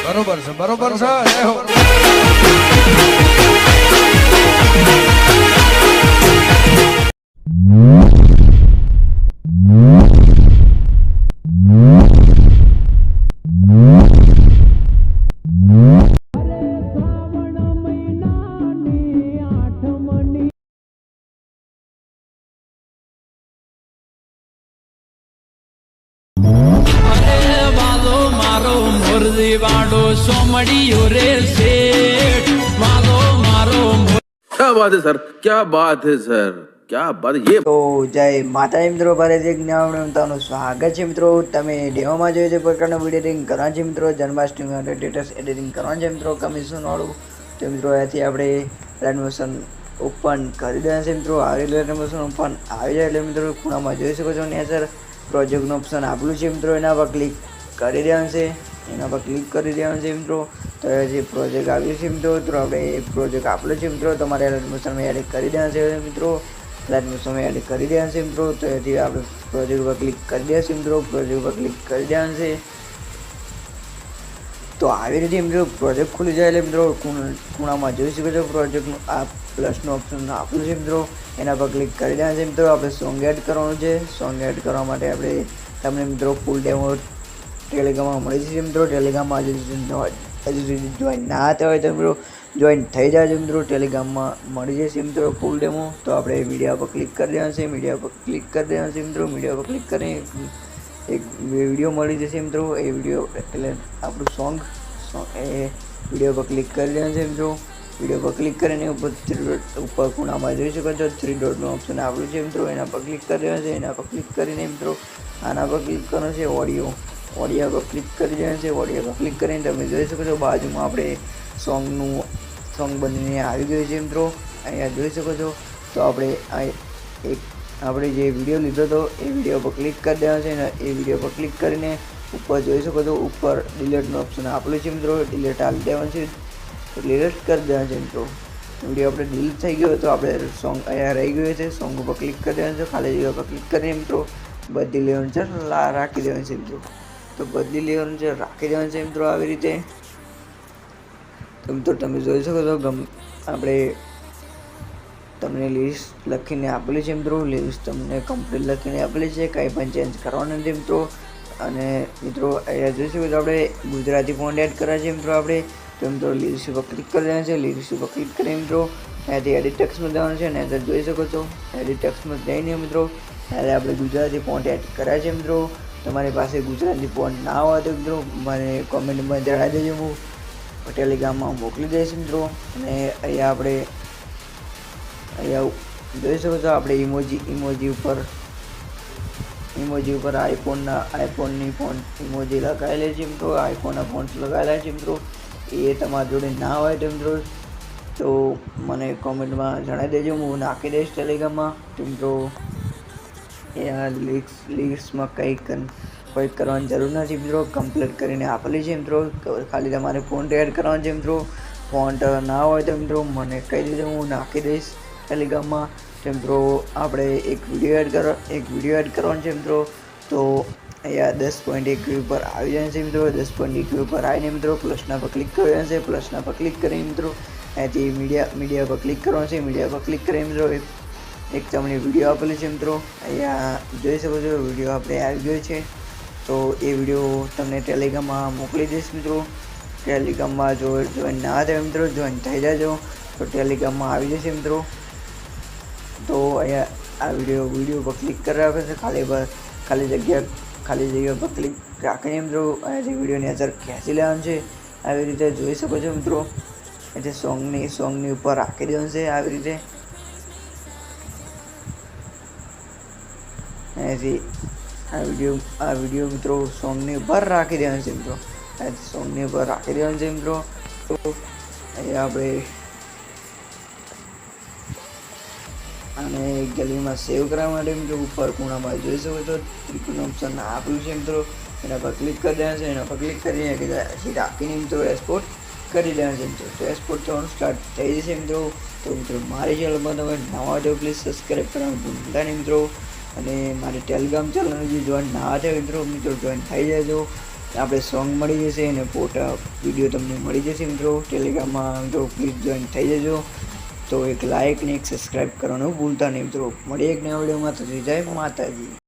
બરોબર છે બરોબર છે જય હો वाडो सोमड़ियो रे सेठ वालो मारो। क्या बात है सर, क्या बात है सर, क्या बात है ये। તો જય માતાજી મિત્રો, ભારતીય જ્ઞાન તમારું સ્વાગત છે મિત્રો. તમે ડેમોમાં જોયું છે પ્રકારનું વિડીયો એડિટિંગ કરવાનું છે મિત્રો, જન્માષ્ટમી માટે સ્ટેટસ એડિટિંગ કરવાનું છે મિત્રો, કમિશન વાળું. તો મિત્રો અહીંયાથી આપણે એડમિશન ઓપન કરી દેવાનું છે મિત્રો. આવી એડમિશન ઓપન આવી જાય એટલે મિત્રો ખૂણામાં જોઈ શકો છો નેચર પ્રોજેક્ટનું ઓપ્શન આપેલું છે મિત્રો, એના પર ક્લિક કરી દેવાનું છે. એના પર ક્લિક કરી દેવાનું છે મિત્રો. તો જે પ્રોજેક્ટ આવ્યું છે મિત્રો, તો આપણે એ પ્રોજેક્ટ આપેલો છે મિત્રો, તમારે એડમિશનમાં એડ કરી દેવાનું છે મિત્રો. એડમિશન એડ કરી દેવાનું છે મિત્રો. તો એથી આપણે પ્રોજેક્ટ પર ક્લિક કરી દેશે મિત્રો. પ્રોજેક્ટ પર ક્લિક કરી દેવાનું છે. તો આવી રીતે મિત્રો પ્રોજેક્ટ ખુલી જાય એટલે મિત્રો ખૂણામાં જોઈ શકો છો પ્રોજેક્ટનું આ પ્લસનું ઓપ્શન આપેલું છે મિત્રો, એના પર ક્લિક કરી દેવાનું છે મિત્રો. આપણે સોંગ એડ કરવાનું છે. સોંગ એડ કરવા માટે આપણે તમને મિત્રો ફૂલ ડેમો ટેલિગ્રામમાં મળી જશે મિત્રો. ટેલિગ્રામમાં હજુ સુધી જોઈન ના થયા હોય તો મિત્રો જોઈન થઈ જાય છે મિત્રો. ટેલિગ્રામમાં મળી જશે મિત્રો ફૂલ ડેમો. તો આપણે મીડિયા પર ક્લિક કરી દેવાનું છે. મીડિયા પર ક્લિક કરી દેવાનું છે મિત્રો. મીડિયા પર ક્લિક કરીને એક વિડીયો મળી જશે મિત્રો. એ વિડીયો એટલે આપણું સોંગ એ વિડીયો પર ક્લિક કરી દેવાનું છે મિત્રો. વિડીયો પર ક્લિક કરીને ઉપર ખૂણામાં જોઈ શકો છો 3 ડોટનું ઓપ્શન આવેલું છે મિત્રો, એના પર ક્લિક કરી દેવાનું છે. એના પર ક્લિક કરીને મિત્રો આના પર ક્લિક કરવાનું છે. ઓડિયો પર ક્લિક કરી દેવાનું છે. ઓડિયો પર ક્લિક કરીને તમે જોઈ શકો છો બાજુમાં આપણે સોંગ બનીને આવી ગયું છે મિત્રો, અહીંયા જોઈ શકો છો. તો આપણે આપણે જે વિડીયો લીધો હતો એ વિડીયો પર ક્લિક કરી દેવાનો છે. અને એ વિડીયો પર ક્લિક કરીને ઉપર જોઈ શકો છો ઉપર ડિલીટનું ઓપ્શન આપેલું છે મિત્રો, ડિલીટ આપી દેવાનું છે. ડિલીટ કરી દેવાનું છે મિત્રો. વિડીયો આપણે ડિલીટ થઈ ગયો તો આપણે સોંગ અહીંયા રહી ગયું છે. સોંગ ઉપર ક્લિક કરી દેવાનું છે. ખાલી જગ્યા પર ક્લિક કરીને મિત્રો બદલી લેવાનું છે, રાખી દેવાનું છે મિત્રો. તો બદલી લેવાનું છે, રાખી દેવાનું છે મિત્રો આવી રીતે. તો મિત્રો તમે જોઈ શકો છો આપણે તમને લિસ્ટ લખીને આપેલી છે મિત્રો. લિસ્ટ તમને કમ્પ્લીટ લખીને આપેલી છે, કંઈ પણ ચેન્જ કરવાનું નથી મિત્રો. અને મિત્રો અહીંયા જોઈ શકો છો આપણે ગુજરાતી ફોન્ટ એડ કરવા છે મિત્રો. આપણે તો મિત્રો લિસ્ટ ઉપર ક્લિક કરી દેવાનું છે. લિસ્ટ ઉપર ક્લિક કરીને મિત્રો અહીંયાથી એડિટ ટેક્સ્ટમાં જવાનું છે. અને અંદર જોઈ શકો છો એડિટ ટેક્સ્ટમાં જઈને મિત્રો ત્યારે આપણે ગુજરાતી ફોન્ટ એડ કર્યા છે મિત્રો. તમારી પાસે ગુજરાતી ફોન્ટ ના હોય તો મિત્રો મને કોમેન્ટમાં જણાવી દેજો, હું ટેલિગ્રામમાં મોકલી દઈશ મિત્રો. અને અહીંયા જોઈ શકો છો આપણે ઇમોજી ઉપર આઈફોનની ફોન્ટ ઇમોજી લગાવેલી છે મિત્રો. આઈફોનના ફોન્ટ લગાવેલા છે મિત્રો. એ તમારા જોડે ના હોય તો મિત્રો તો મને કોમેન્ટમાં જણાવી દેજો, હું નાખી દઈશ ટેલિગ્રામમાં. તો મિત્રો એ આ લિસ્ટમાં કંઈ કરવાની જરૂર નથી મિત્રો, કમ્પ્લીટ કરીને આપેલી છે મિત્રો. ખાલી તમારે ફોન્ટ એડ કરવાનો છે મિત્રો. ફોન્ટ ના હોય તો મિત્રો મને કહી દેજો, હું નાખી દઈશ ટેલિગ્રામમાં. તો મિત્રો આપણે એક વિડીયો એડ કરવાનો છે મિત્રો. તો અહીંયા 10.1 પર આવી જાય છે મિત્રો. 10.1 પર આવીને મિત્રો પ્લસના પર ક્લિક કરવાનું છે. પ્લસના પર ક્લિક કરીને મિત્રો અહીંયાથી મીડિયા પર ક્લિક કરવાનું છે. મીડિયા પર ક્લિક કરીને મિત્રો એક તમને વિડીયો આપેલી છે મિત્રો. અહીંયા જોઈ શકો છો વિડીયો આપણે આવી ગયો છે. તો એ વિડીયો તમને ટેલિગ્રામમાં મોકલી દઈશ મિત્રો. ટેલિગ્રામમાં જો જોઈન ના થાય મિત્રો જોઈન થઈ જાજો, તો ટેલિગ્રામમાં આવી જશે મિત્રો. તો અહીંયા આ વિડીયો પર ક્લિક કરી રાખે છે. ખાલી જગ્યા પર ક્લિક રાખીને મિત્રો અહીંયાથી વિડીયોની અસર ખેંચી લેવાનું છે. આવી રીતે જોઈ શકો છો મિત્રો. એટલે સોંગની ઉપર રાખી દેવાનું છે આવી રીતે. અહીંયાથી આ વિડીયો મિત્રો સોંગની ઉપર રાખી દેવાનું છે મિત્રો. અહીંયાથી સોંગની ઉપર રાખી દેવાનું છે મિત્રો. તો અહીંયા આપણે અને ગેલેરીમાં સેવ કરવા માટે મિત્રો ઉપર ખૂણામાં જોઈ શકો છો ત્રિકોણ ઓપ્શન આપેલું છે મિત્રો. એના પર ક્લિક કરી દેવાનું છે. એના પર ક્લિક કરીને રાખીને મિત્રો એક્સપોર્ટ કરી દેવાનું છે મિત્રો. તો એક્સપોર્ટ થવાનું સ્ટાર્ટ થઈ જશે મિત્રો. તો મિત્રો મારી ચેનલમાં તમે નવા હોય તો પ્લીઝ સબસ્ક્રાઈબ કરવાનું ભૂલતા નહીં મિત્રો. અને મારી ટેલિગ્રામ ચેનલ જે જોઈન ના થાય મિત્રો જોઈન થઈ જજો. આપણે સોંગ મળી જશે અને ફોટા વિડીયો તમને મળી જશે મિત્રો. ટેલિગ્રામમાં મિત્રો પ્લીઝ જોઈન થઈ જજો. તો એક લાઇક ને એક સબસ્ક્રાઈબ કરવાનું ભૂલતા નહીં મિત્રો. મળીએ એક નવા વિડીયોમાં. તો જય માતાજી.